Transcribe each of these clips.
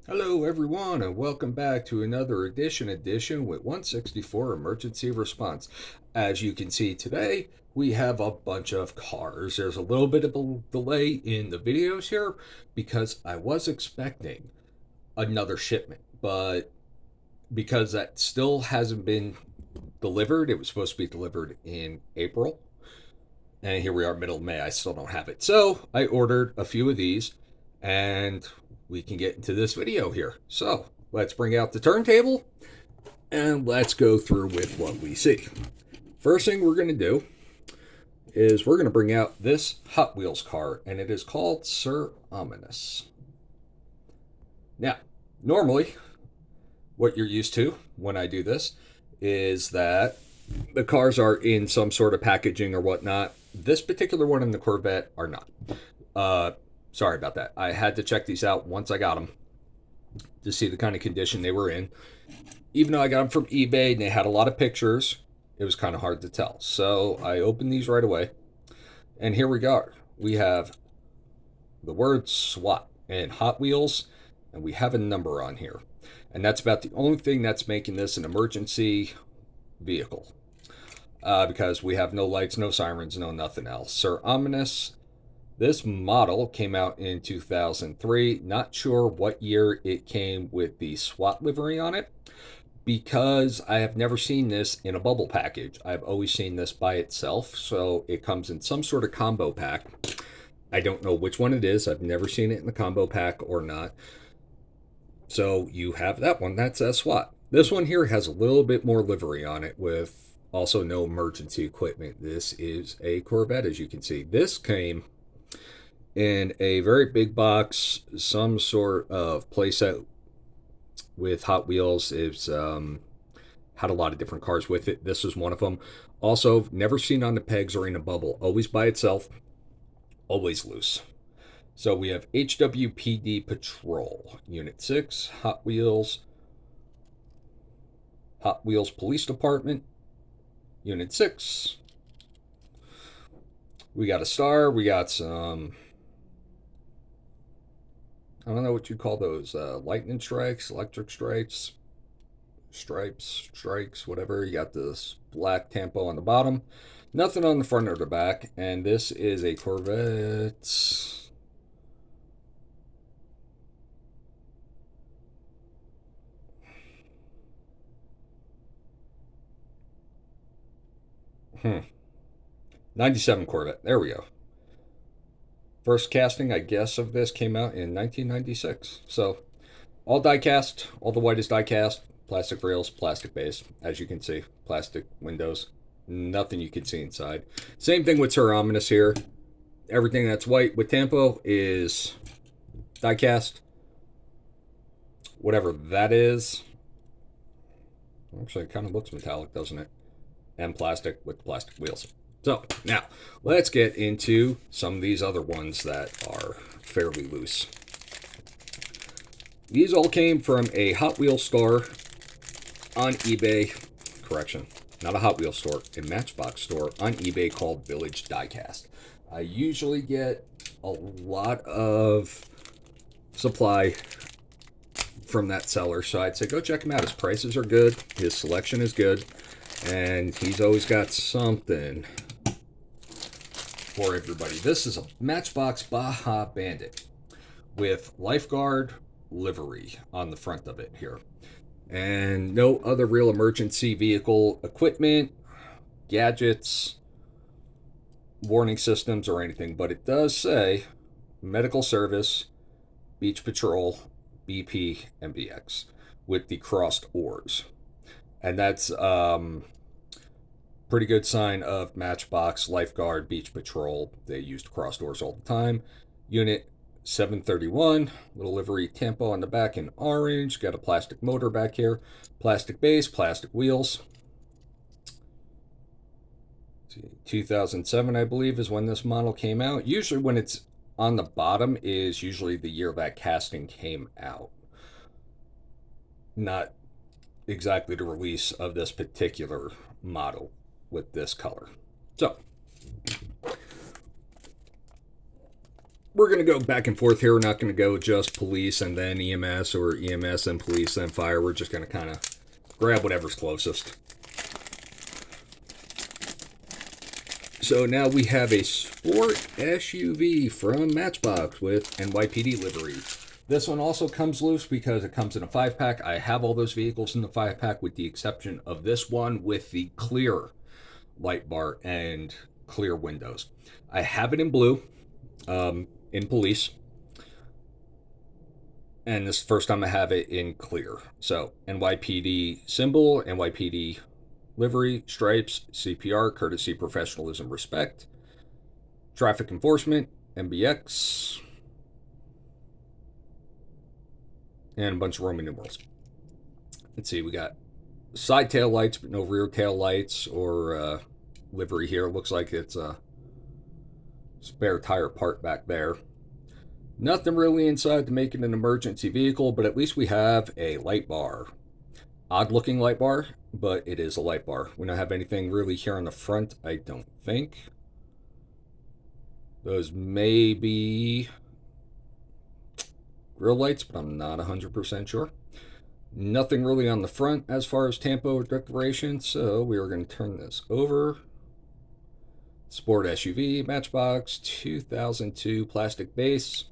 Hello, everyone, and welcome back to another edition with 164 Emergency Response. As you can see today, we have a bunch of cars. There's a little bit of a delay in the videos here because I was expecting another shipment, but because that still hasn't been delivered, it was supposed to be delivered in April, and here we are, middle of May. I still don't have it. So I ordered a few of these, and we can get into this video here. So let's bring out the turntable and let's go through with what we see. First thing we're going to do is we're going to bring out this Hot Wheels car, and it is called Sir Ominous. Now, normally, what you're used to when I do this is that the cars are in some sort of packaging or whatnot. This particular one in the Corvette are not. Uh, Sorry about that. I had to check these out once I got them to see the kind of condition they were in. Even though I got them from eBay and they had a lot of pictures, it was kind of hard to tell. So I opened these right away. And here we go. We have the word SWAT and Hot Wheels, and we have a number on here. And that's about the only thing that's making this an emergency vehicle. Because we have no lights, no sirens, no nothing else. Sir Ominous. This model came out in 2003. Not sure what year it came with the SWAT livery on it because I have never seen this in a bubble package. I've always seen this by itself. So it comes in some sort of combo pack. I don't know which one it is. I've never seen it in the combo pack or not. So you have that one. That's a SWAT. This one here has a little bit more livery on it with also no emergency equipment. This is a Corvette, as you can see. This came in a very big box, some sort of playset with Hot Wheels. It's had a lot of different cars with it. This is one of them. Also, never seen on the pegs or in a bubble. Always by itself, always loose. So we have HWPD Patrol, Unit 6, Hot Wheels Police Department, Unit 6. We got a star. We got some, I don't know what you call those, lightning strikes, electric strikes, strikes, whatever. You got this black tampo on the bottom. Nothing on the front or the back. And this is a Corvette. Hmm. 97 Corvette. There we go. First casting, I guess, of this came out in 1996. So, all die cast, all the white is die cast, plastic rails, plastic base, as you can see, plastic windows, nothing you can see inside. Same thing with Sir Ominous here. Everything that's white with tampo is die cast, whatever that is. Actually, it kind of looks metallic, doesn't it? And plastic with plastic wheels. So now let's get into some of these other ones that are fairly loose. These all came from a Hot Wheels store on eBay. Correction, not a Hot Wheels store, a Matchbox store on eBay called Village Diecast. I usually get a lot of supply from that seller, so I'd say go check him out. His prices are good, his selection is good, and he's always got something for everybody. This is a Matchbox Baja Bandit with lifeguard livery on the front of it here. And no other real emergency vehicle equipment, gadgets, warning systems, or anything. But it does say medical service, beach patrol, BP, and BX with the crossed oars. And that's pretty good sign of Matchbox, Lifeguard, Beach Patrol. They used crossed doors all the time. Unit 731, little livery tampo on the back in orange. Got a plastic motor back here. Plastic base, plastic wheels. 2007, I believe, is when this model came out. Usually when it's on the bottom is usually the year that casting came out. Not exactly the release of this particular model with this color. So, we're going to go back and forth here. We're not going to go just police and then EMS or EMS and police and fire. We're just going to kind of grab whatever's closest. So now we have a sport SUV from Matchbox with NYPD livery. This one also comes loose because it comes in a 5-pack. I have all those vehicles in the 5-pack with the exception of this one with the clear light bar and clear windows. I have it in blue, in police, and this is the first time I have it in clear. So NYPD symbol, NYPD livery, stripes, CPR, courtesy, professionalism, respect, traffic enforcement, MBX, and a bunch of Roman numerals. Let's see, we got side tail lights, but no rear tail lights or livery here. Looks like it's a spare tire part back there. Nothing really inside to make it an emergency vehicle, but at least we have a light bar. Odd looking light bar, but it is a light bar. We don't have anything really here on the front, I don't think. Those may be grill lights, but I'm not 100% sure. Nothing really on the front as far as tampo decoration, so we are going to turn this over. Sport SUV, Matchbox, 2002 plastic base,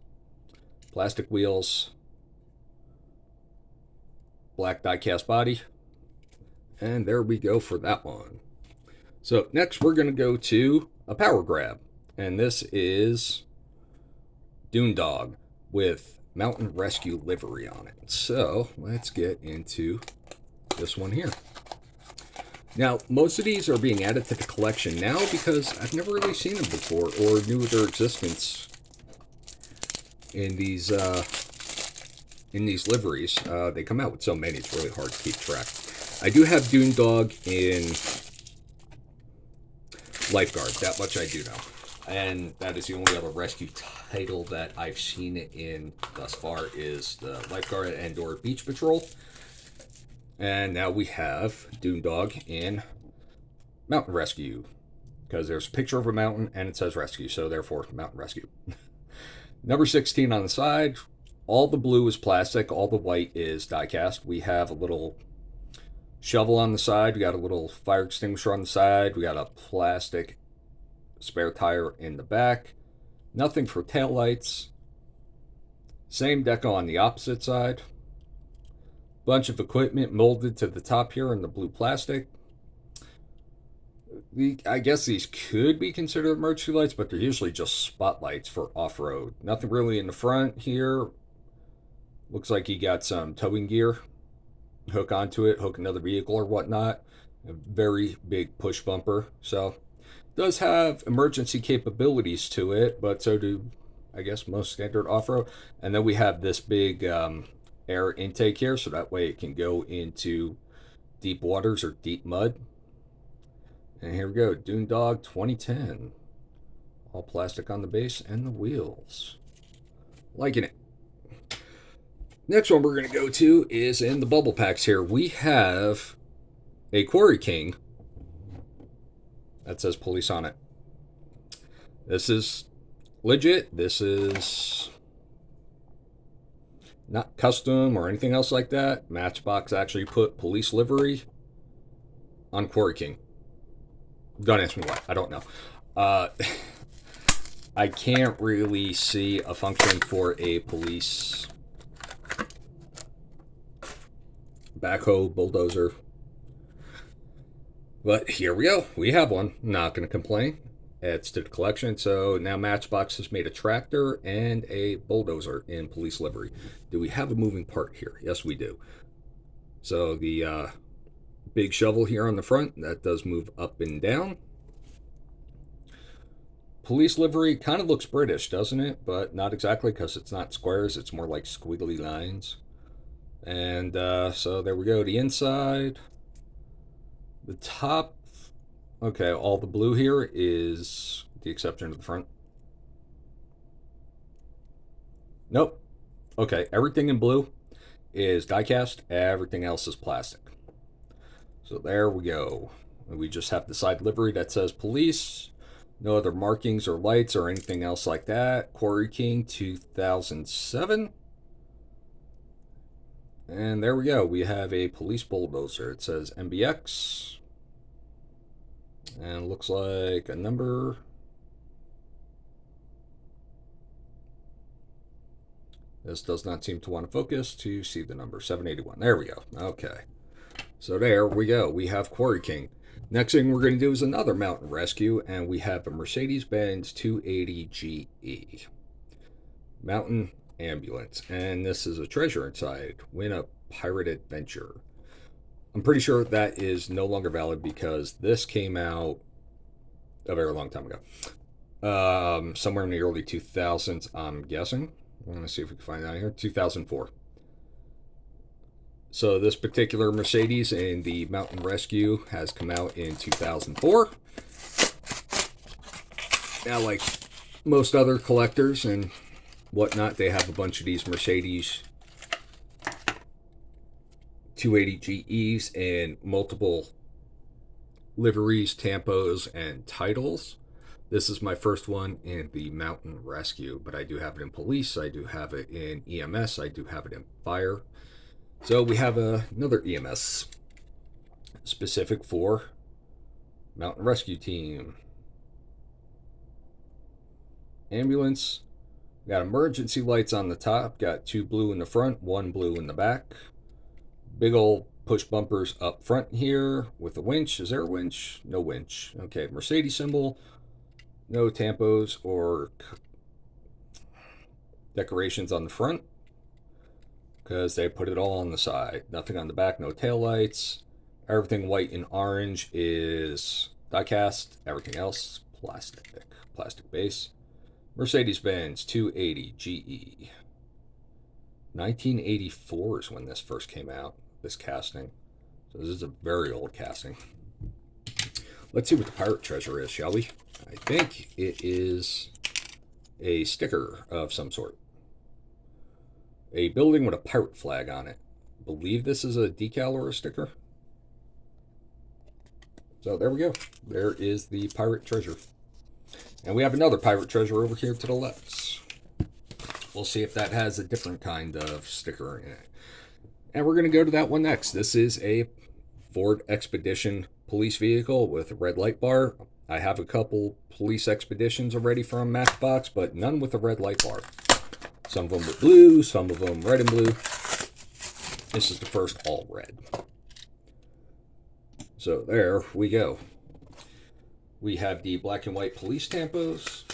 plastic wheels, black diecast body, and there we go for that one. So next we're going to go to a power grab, and this is Dune Dog with Mountain Rescue livery on it. So let's get into this one here. Now, most of these are being added to the collection now because I've never really seen them before or knew their existence in these liveries. They come out with so many, it's really hard to keep track. I do have Dune Dog in Lifeguard, that much I do know. And that is the only other rescue title that I've seen it in thus far is the Lifeguard and or Beach Patrol. And now we have Dune Dog in Mountain Rescue because there's a picture of a mountain and it says rescue, so therefore Mountain Rescue. Number 16 on the side. All the blue is plastic, all the white is die-cast. We have a little shovel on the side, we got a little fire extinguisher on the side, we got a plastic spare tire in the back, nothing for tail lights. Same deco on the opposite side. Bunch of equipment molded to the top here in the blue plastic. I guess these could be considered emergency lights, but they're usually just spotlights for off-road. Nothing really in the front here. Looks like you got some towing gear. Hook onto it, hook another vehicle or whatnot. A very big push bumper. So does have emergency capabilities to it, but so do, I guess, most standard off-road. And then we have this big air intake here, so that way it can go into deep waters or deep mud. And here we go, Dune Dog 2010. All plastic on the base and the wheels. Liking it. Next one we're going to go to is in the bubble packs here. We have a Quarry King that says police on it. This is legit. This is not custom or anything else like that. Matchbox actually put police livery on Quarry King. Don't ask me why. I don't know. I can't really see a function for a police backhoe, bulldozer. But here we go. We have one. Not going to complain. Adds to the collection. So now Matchbox has made a tractor and a bulldozer in police livery. Do we have a moving part here? Yes, we do. So the big shovel here on the front, that does move up and down. Police livery kind of looks British, doesn't it? But not exactly because it's not squares. It's more like squiggly lines. And so there we go. The inside. The top. Okay, all the blue here is the exception of the front. Nope. Okay, everything in blue is die-cast. Everything else is plastic. So there we go. We just have the side livery that says police. No other markings or lights or anything else like that. Quarry King 2007. And there we go. We have a police bulldozer. It says MBX. And it looks like a number. This does not seem to want to focus to see the number 781. There we go. Okay. So there we go. We have Quarry King. Next thing we're going to do is another mountain rescue, and we have a Mercedes-Benz 280 GE. Mountain ambulance. And this is a treasure inside. Win a pirate adventure. I'm pretty sure that is no longer valid because this came out a very long time ago. Somewhere in the early 2000s, I'm guessing. I'm going to see if we can find out here. 2004. So this particular Mercedes in the Mountain Rescue has come out in 2004. Now, like most other collectors and whatnot, they have a bunch of these Mercedes 280 GEs in multiple liveries, tampos, and titles. This is my first one in the Mountain Rescue, but I do have it in police, I do have it in EMS, I do have it in fire. So we have another EMS specific for Mountain Rescue Team. Ambulance. Got emergency lights on the top, got 2 blue in the front, 1 blue in the back. Big old push bumpers up front here with a winch. Is there a winch? No winch. Okay, Mercedes symbol. No tampos or decorations on the front because they put it all on the side. Nothing on the back, no tail lights. Everything white and orange is diecast. Everything else plastic base. Mercedes-Benz 280 GE. 1984 is when this first came out, this casting. So this is a very old casting. Let's see what the pirate treasure is, shall we? I think it is a sticker of some sort. A building with a pirate flag on it. I believe this is a decal or a sticker. So there we go. There is the pirate treasure. And we have another pirate treasure over here to the left. We'll see if that has a different kind of sticker in it. And we're going to go to that one next. This is a Ford Expedition police vehicle with a red light bar. I have a couple police expeditions already from Matchbox, but none with a red light bar. Some of them with blue, some of them red and blue. This is the first all red. So there we go. We have the black and white police tampos,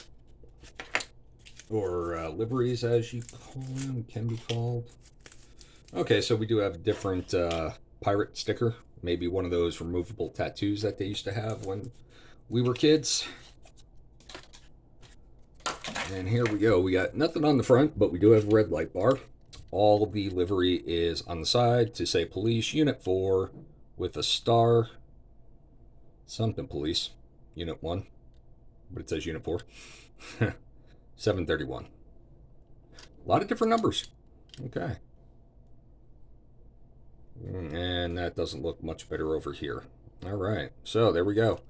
or liveries as you call them, can be called. Okay, so we do have a different pirate sticker. Maybe one of those removable tattoos that they used to have when we were kids. And here we go. We got nothing on the front, but we do have a red light bar. All the livery is on the side to say police unit 4 with a star. Something police. Unit 1. But it says unit 4. 731. A lot of different numbers. Okay. And that doesn't look much better over here. All right. So there we go.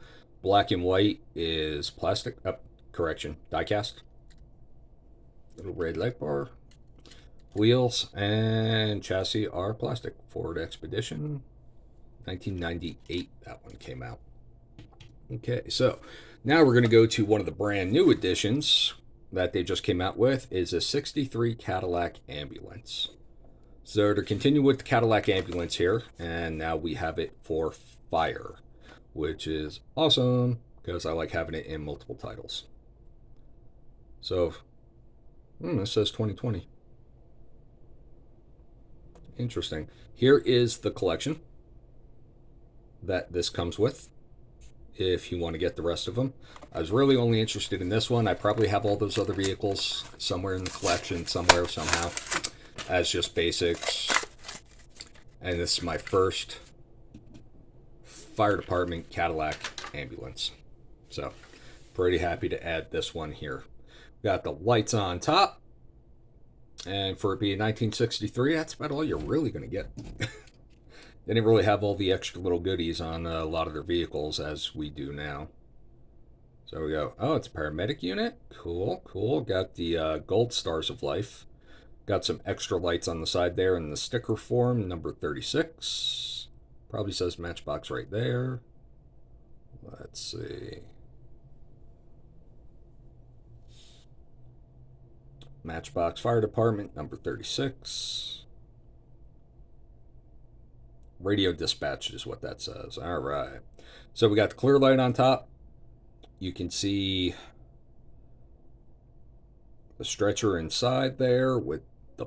Black and white is plastic. Correction. Diecast. Little red light bar. Wheels and chassis are plastic. Ford Expedition. 1998 that one came out. Okay, so now we're going to go to one of the brand new additions that they just came out with is a 63 Cadillac ambulance. So to continue with the Cadillac ambulance here, and now we have it for fire, which is awesome because I like having it in multiple titles. So, this says 2020. Interesting. Here is the collection that this comes with, if you want to get the rest of them. I was really only interested in this one. I probably have all those other vehicles somewhere in the collection, somewhere, somehow, as just basics. And this is my first fire department Cadillac ambulance. So, pretty happy to add this one here. Got the lights on top. And for it being 1963, that's about all you're really going to get. They didn't really have all the extra little goodies on a lot of their vehicles as we do now. So we go, oh, it's a paramedic unit. Cool, cool. Got the gold stars of life. Got some extra lights on the side there in the sticker form, number 36. Probably says Matchbox right there. Let's see. Matchbox Fire Department, number 36. Radio dispatch is what that says. All right. So we got the clear light on top. You can see the stretcher inside there with the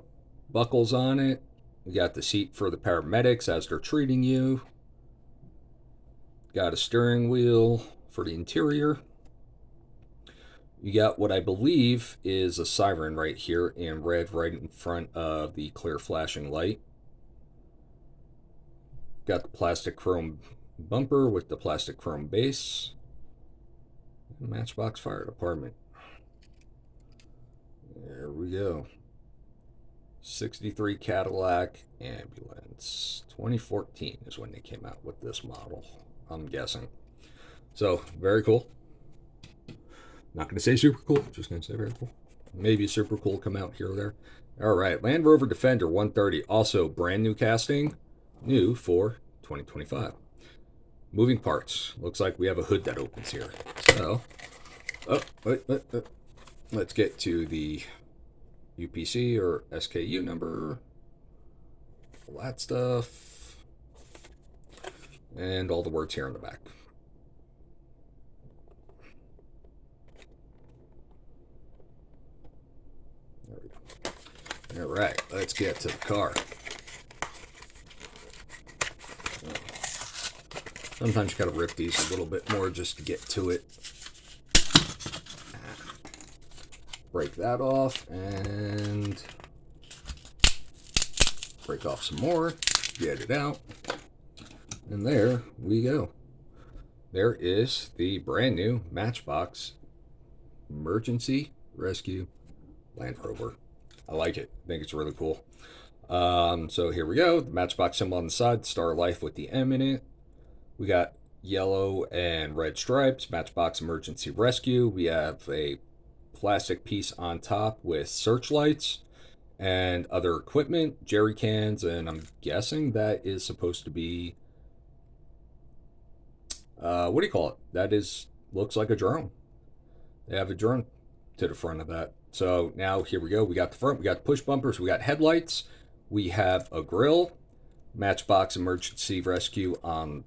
buckles on it. We got the seat for the paramedics as they're treating you. Got a steering wheel for the interior. You got what I believe is a siren right here in red right in front of the clear flashing light. Got the plastic chrome bumper with the plastic chrome base. Matchbox Fire Department. There we go. 63 Cadillac ambulance. 2014 is when they came out with this model, I'm guessing. So, very cool. Not going to say super cool, just going to say very cool. Maybe super cool come out here or there. All right, Land Rover Defender 130, also brand new casting, new for 2025. Moving parts. Looks like we have a hood that opens here. So, let's get to the UPC or SKU number. All that stuff. And all the words here on the back. There we go. All right, let's get to the car. Sometimes you gotta rip these a little bit more just to get to it. Break that off and break off some more. Get it out. And there we go. There is the brand new Matchbox Emergency Rescue Land Rover. I like it. I think it's really cool. So here we go. The Matchbox symbol on the side, Star Life with the M in it. We got yellow and red stripes, Matchbox Emergency Rescue. We have a plastic piece on top with searchlights and other equipment, jerry cans, and I'm guessing that is supposed to be, what do you call it? That is, looks like a drone. They have a drone to the front of that. So now here we go. We got the front, we got the push bumpers, we got headlights, we have a grill, Matchbox Emergency Rescue on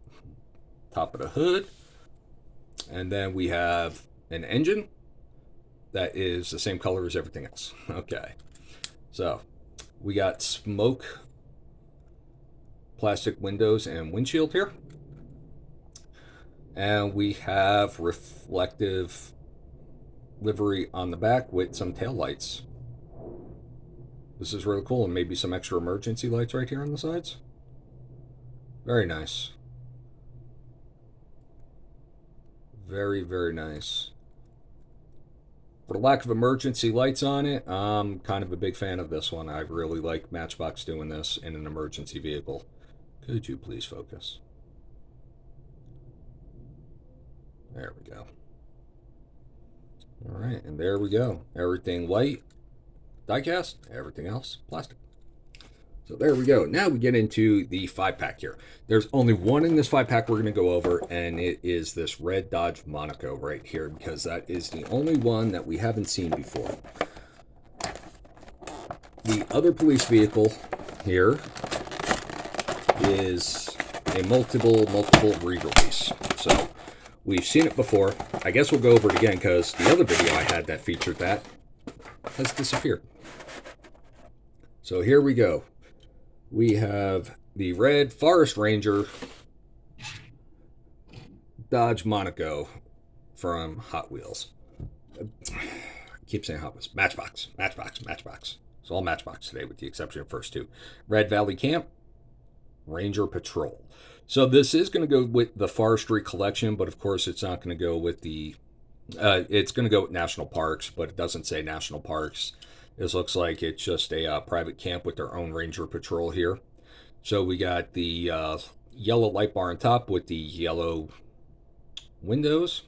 top of the hood, and then we have an engine that is the same color as everything else. Okay, so we got smoke, plastic windows and windshield here, and we have reflective livery on the back with some tail lights. This is really cool, and maybe some extra emergency lights right here on the sides. Very nice. Very, very nice. For the lack of emergency lights on it, I'm kind of a big fan of this one. I really like Matchbox doing this in an emergency vehicle. Could you please focus? There we go. All right, and there we go. Everything white, diecast, everything else plastic. So there we go. Now we get into the 5-pack here. There's only one in this 5-pack we're going to go over, and it is this red Dodge Monaco right here, because that is the only one that we haven't seen before. The other police vehicle here is a multiple re-release. So we've seen it before. I guess we'll go over it again, because the other video I had that featured that has disappeared. So here we go. We have the red Forest Ranger Dodge Monaco from Hot Wheels. I keep saying Hot Wheels. Matchbox. It's all Matchbox today with the exception of first two. Red Valley Camp, Ranger Patrol. So this is going to go with the Forestry collection, but of course it's not going to go with the... it's going to go with National Parks, but it doesn't say National Parks. This looks like it's just a private camp with their own Ranger Patrol here. So we got the yellow light bar on top with the yellow windows.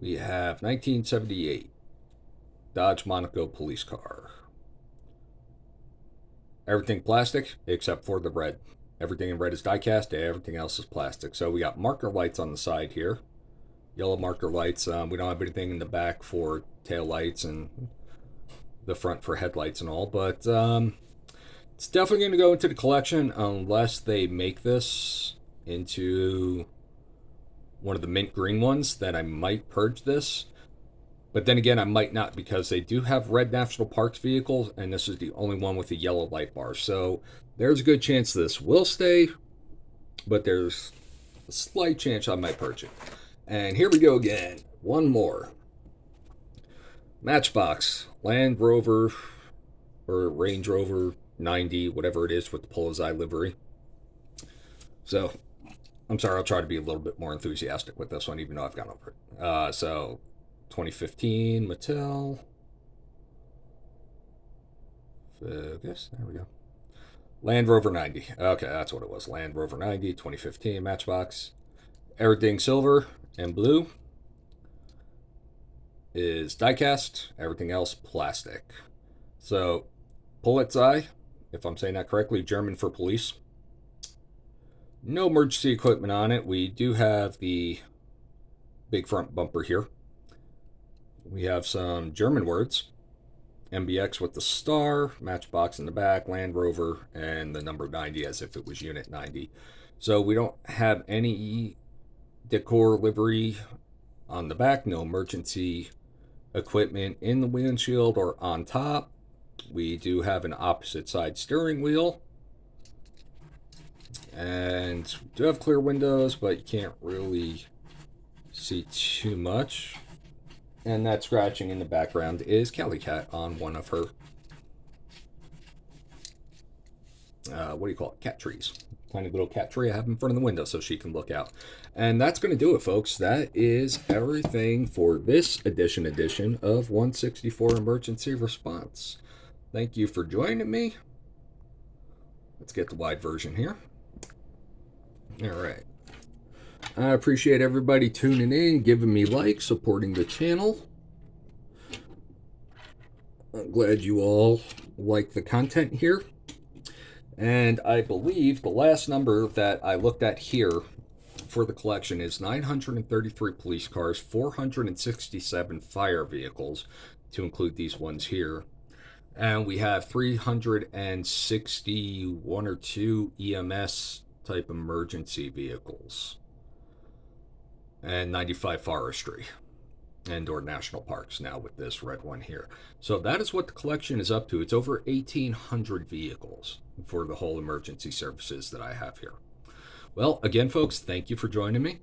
We have 1978 Dodge Monaco police car. Everything plastic except for the red. Everything in red is diecast. Everything else is plastic. So we got marker lights on the side here. Yellow marker lights. We don't have anything in the back for tail lights and the front for headlights and all. But it's definitely going to go into the collection unless they make this into one of the mint green ones. Then I might purge this. But then again, I might not because they do have red National Parks vehicles, and this is the only one with a yellow light bar. So there's a good chance this will stay, but there's a slight chance I might purge it. And here we go again. One more. Matchbox Land Rover or Range Rover 90, whatever it is with the Polo's Eye livery. So I'm sorry, I'll try to be a little bit more enthusiastic with this one, even though I've gone over it. So 2015 Mattel. Focus. There we go. Land Rover 90. Okay, that's what it was. Land Rover 90, 2015 Matchbox. Everything silver and blue is diecast. Everything else plastic. So, Polizei, if I'm saying that correctly, German for police. No emergency equipment on it. We do have the big front bumper here. We have some German words. MBX with the star, Matchbox in the back, Land Rover, and the number 90 as if it was Unit 90. So we don't have any decor livery on the back, no emergency equipment in the windshield or on top. We do have an opposite side steering wheel. And we do have clear windows, but you can't really see too much. And that scratching in the background is Cali Cat on one of her, what do you call it, cat trees. Tiny little cat tree I have in front of the window so she can look out. And that's going to do it, folks. That is everything for this edition of 164 Emergency Response. Thank you for joining me. Let's get the wide version here. All right. I appreciate everybody tuning in, giving me likes, supporting the channel. I'm glad you all like the content here. And I believe the last number that I looked at here for the collection is 933 police cars, 467 fire vehicles, to include these ones here. And we have 361 or 2 EMS type emergency vehicles. And 95 Forestry and or national parks now with this red one here. So that is what the collection is up to. It's over 1,800 vehicles for the whole emergency services that I have here. Well, again, folks, thank you for joining me.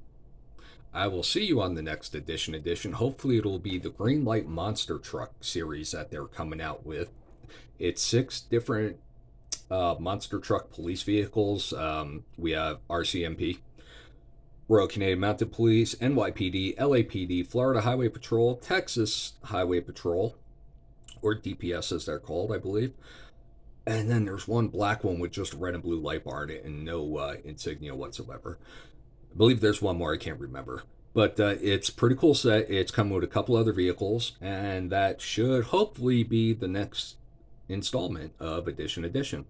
I will see you on the next edition. Hopefully it'll be the Green Light Monster Truck series that they're coming out with. It's 6 different monster truck police vehicles. We have RCMP, Royal Canadian Mounted Police, NYPD, LAPD, Florida Highway Patrol, Texas Highway Patrol, or DPS as they're called, I believe. And then there's one black one with just a red and blue light bar in it and no insignia whatsoever. I believe there's one more, I can't remember. But it's a pretty cool set. It's coming with a couple other vehicles, and that should hopefully be the next installment of Edition.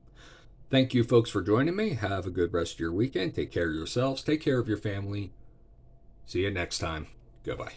Thank you, folks, for joining me. Have a good rest of your weekend. Take care of yourselves. Take care of your family. See you next time. Goodbye.